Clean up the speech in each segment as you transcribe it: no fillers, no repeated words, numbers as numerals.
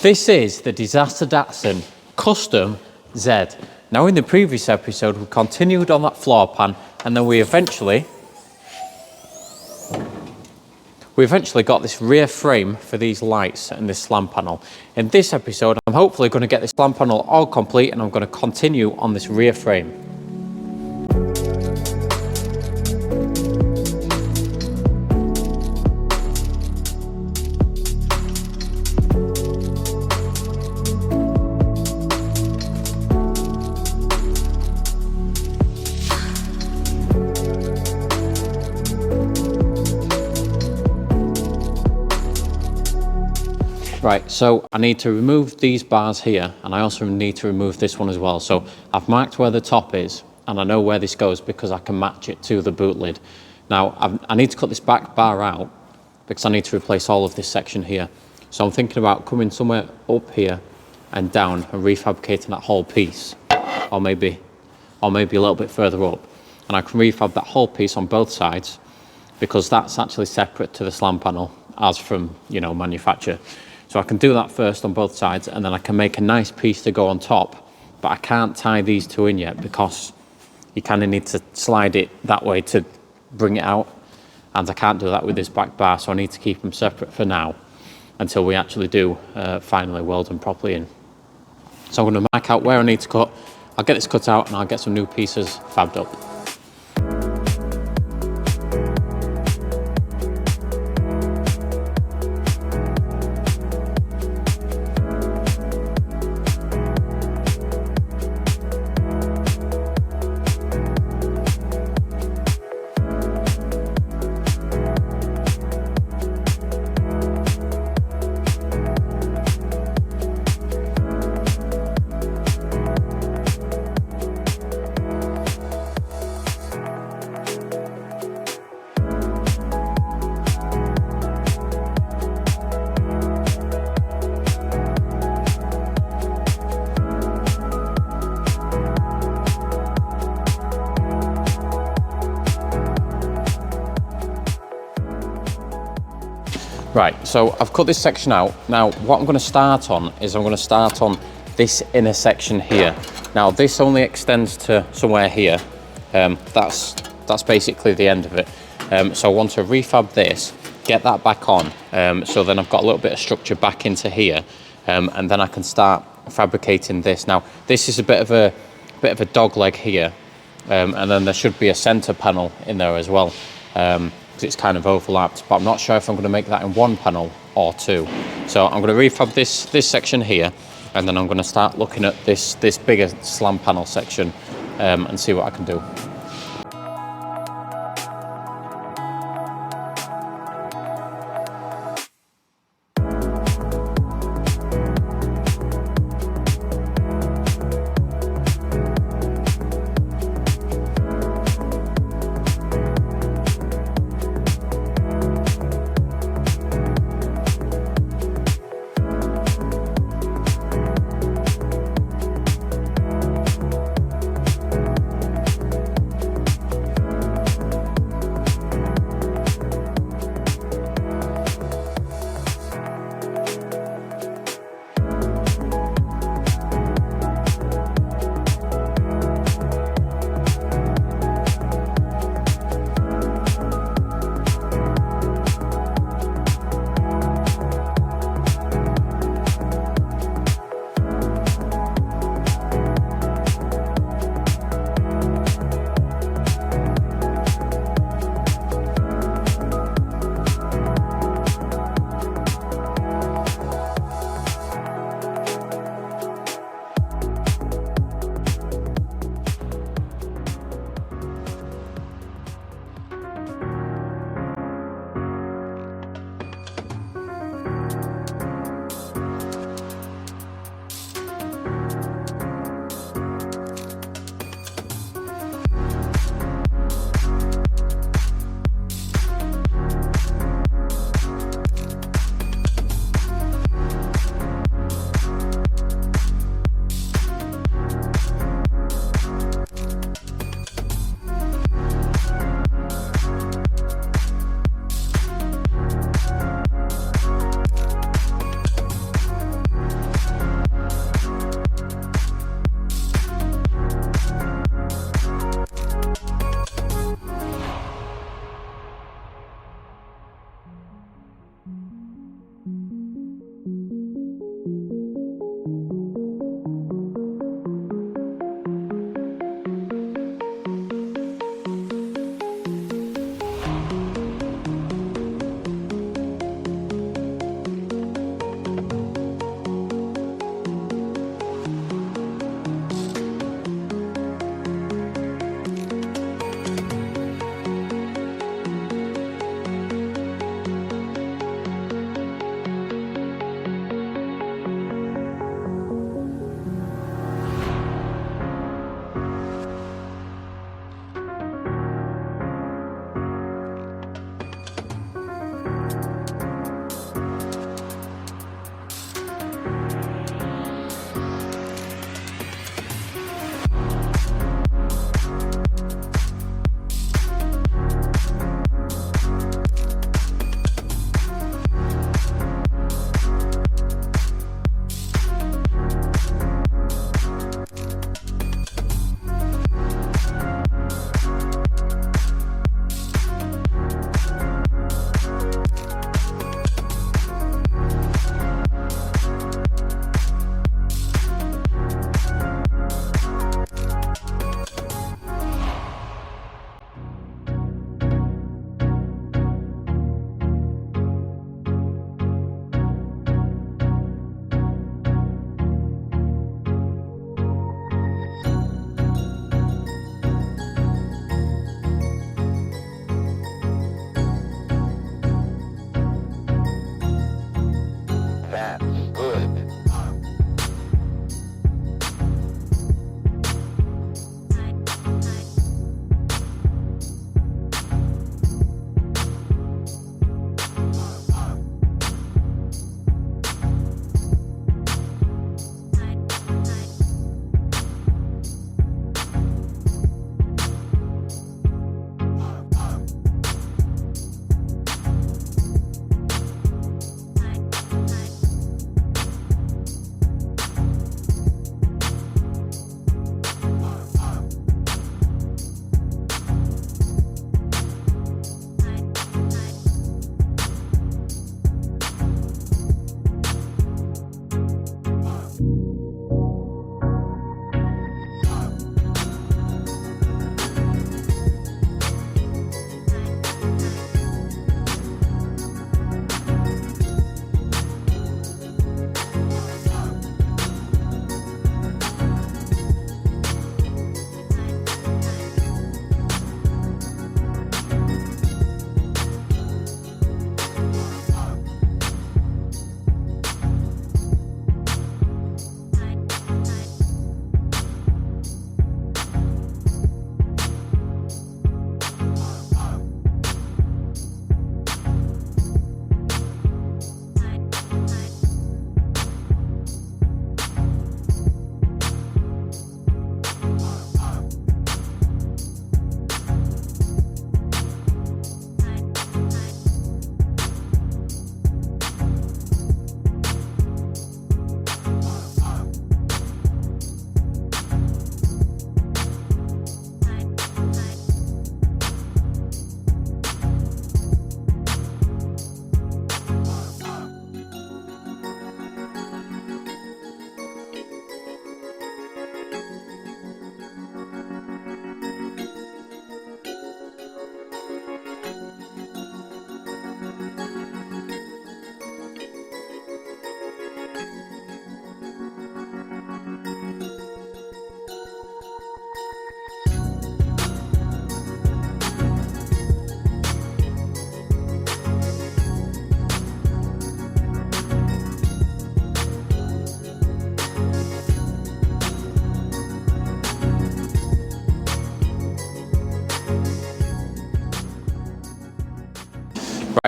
This is the Disaster Datsun Custom Z. Now in the previous episode we continued on that floor pan and then we eventually got this rear frame for these lights and this slam panel. In this episode I'm hopefully going to get this slam panel all complete and I'm going to continue on this rear frame. Right, so I need to remove these bars here and I also need to remove this one as well. So I've marked where the top is and I know where this goes because I can match it to the boot lid. Now I need to cut this back bar out because I need to replace all of this section here. So I'm thinking about coming somewhere up here and down and refabricating that whole piece, or maybe a little bit further up. And I can refab that whole piece on both sides because that's actually separate to the slam panel as from, manufacture. So I can do that first on both sides and then I can make a nice piece to go on top, but I can't tie these two in yet because you kind of need to slide it that way to bring it out, and I can't do that with this back bar, so I need to keep them separate for now until we actually do finally weld them properly in. So I'm going to mark out where I need to cut. I'll get this cut out and I'll get some new pieces fabbed up. Right, so I've cut this section out. Now what I'm going to start on is I'm going to start on this inner section here. Now this only extends to somewhere here. That's basically the end of it. So I want to refab this, get that back on, so then I've got a little bit of structure back into here, and then I can start fabricating this. Now this is a bit of a dog leg here, and then there should be a center panel in there as well. It's kind of overlapped, but I'm not sure if I'm going to make that in one panel or two. So I'm going to refab this section here, and then I'm going to start looking at this bigger slam panel section and see what I can do.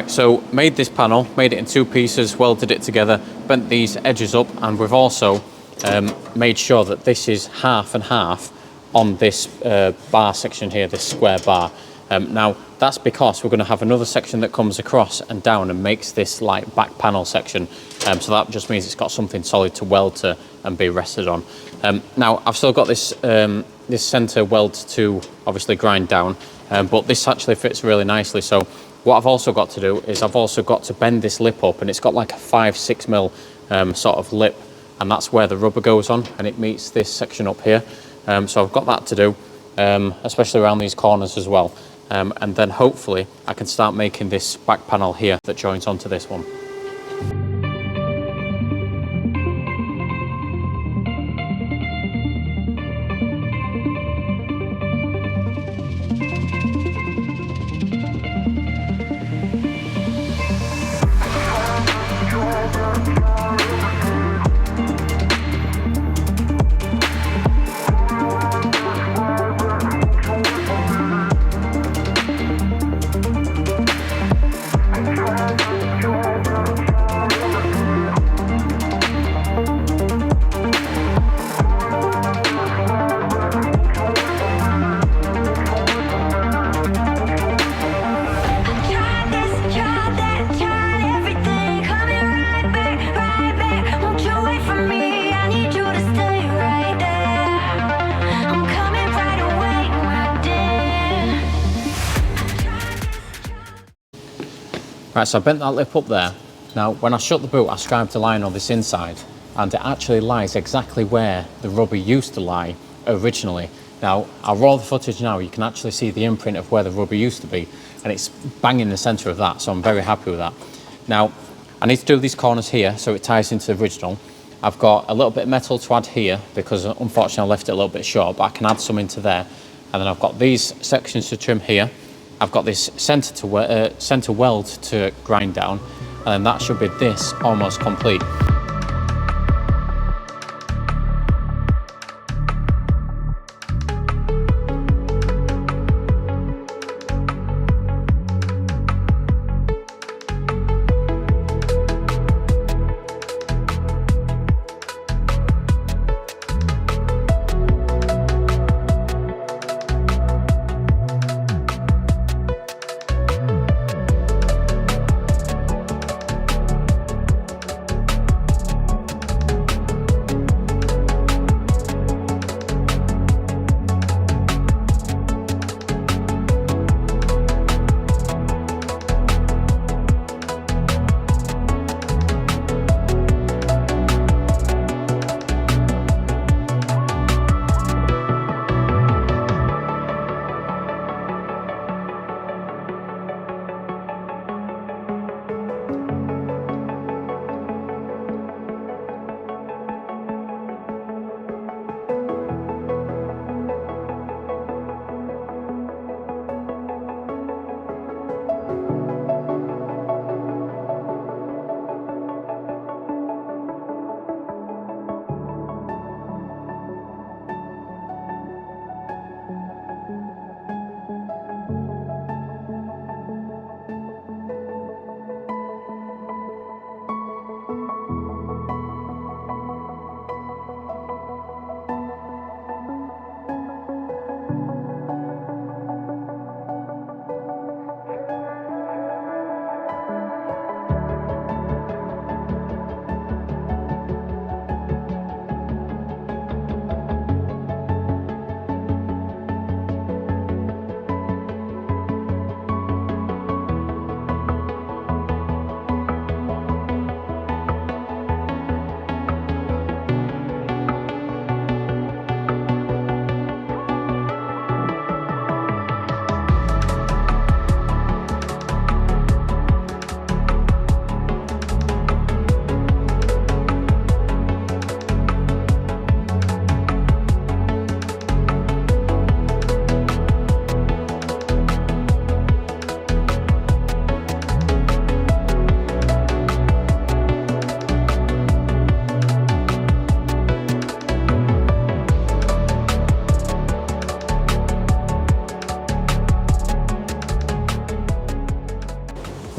So made this panel, made it in 2 pieces, welded it together, bent these edges up, and we've also made sure that this is half and half on this bar section here, this square bar. Now that's because we're going to have another section that comes across and down and makes this like back panel section. So that just means it's got something solid to weld to and be rested on. Now I've still got this this center weld to obviously grind down, but this actually fits really nicely. So what I've also got to do is I've also got to bend this lip up, and it's got like a 5-6 mil sort of lip, and that's where the rubber goes on and it meets this section up here. So I've got that to do, especially around these corners as well. And then hopefully I can start making this back panel here that joins onto this one. Right, so I bent that lip up there. Now, when I shut the boot, I scribed a line on this inside, and it actually lies exactly where the rubber used to lie originally. Now, I'll roll the footage now. You can actually see the imprint of where the rubber used to be, and it's bang in the center of that, so I'm very happy with that. Now, I need to do these corners here so it ties into the original. I've got a little bit of metal to add here because unfortunately I left it a little bit short, but I can add some into there. And then I've got these sections to trim here. I've got this center weld to grind down, and then that should be this almost complete.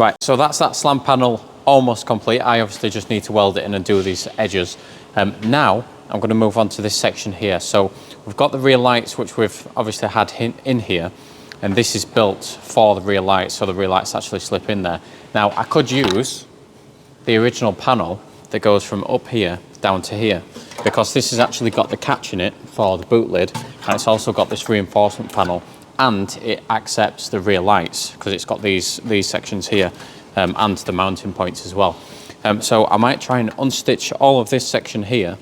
Right, so that's that slam panel almost complete. I obviously just need to weld it in and do these edges. Now I'm going to move on to this section here. So we've got the rear lights, which we've obviously had in here, and this is built for the rear lights, so the rear lights actually slip in there. Now I could use the original panel that goes from up here down to here, because this has actually got the catch in it for the boot lid, and it's also got this reinforcement panel, and it accepts the rear lights because it's got these sections here, and the mounting points as well. So I might try and unstitch all of this section here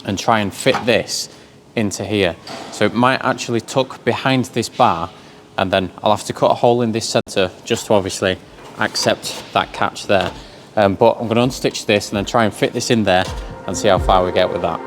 and try and fit this into here. So it might actually tuck behind this bar, and then I'll have to cut a hole in this center just to obviously accept that catch there. But I'm going to unstitch this and then try and fit this in there and see how far we get with that.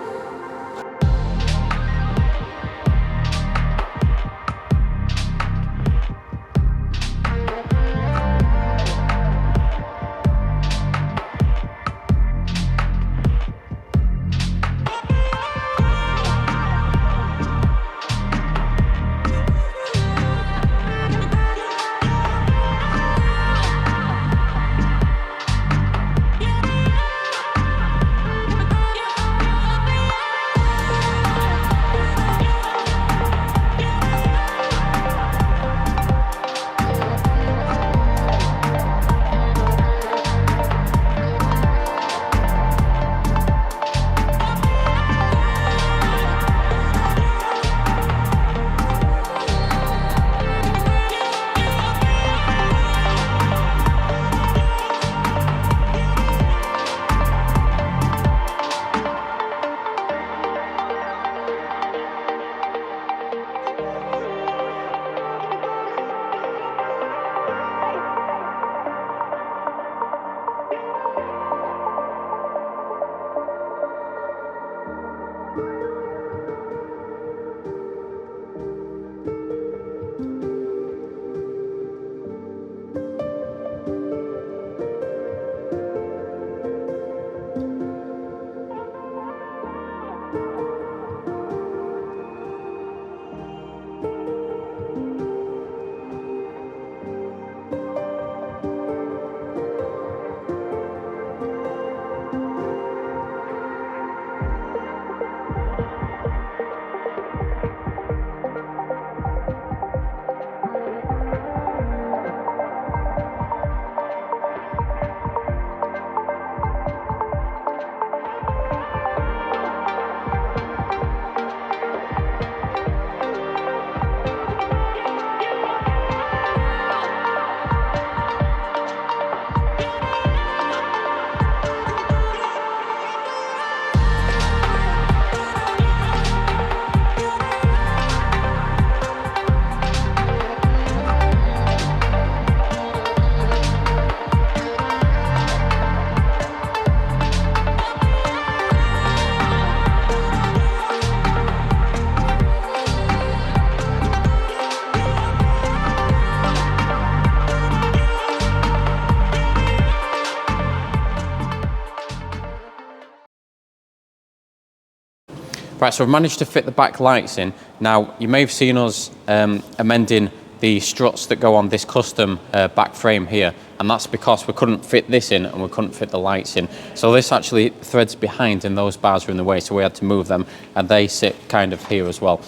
Right, so I've managed to fit the back lights in. Now, you may have seen us amending the struts that go on this custom back frame here, and that's because we couldn't fit this in and we couldn't fit the lights in. So this actually threads behind and those bars are in the way, so we had to move them, and they sit kind of here as well.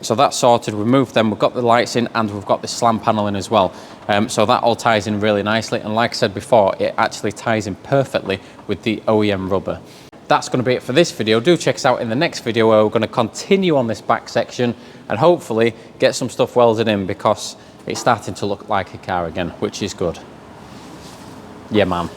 So that's sorted, we moved them, we've got the lights in, and we've got the slam panel in as well. So that all ties in really nicely, and like I said before, it actually ties in perfectly with the OEM rubber. That's going to be it for this video. Do check us out in the next video where we're going to continue on this back section and hopefully get some stuff welded in, because it's starting to look like a car again, which is good. Yeah, man.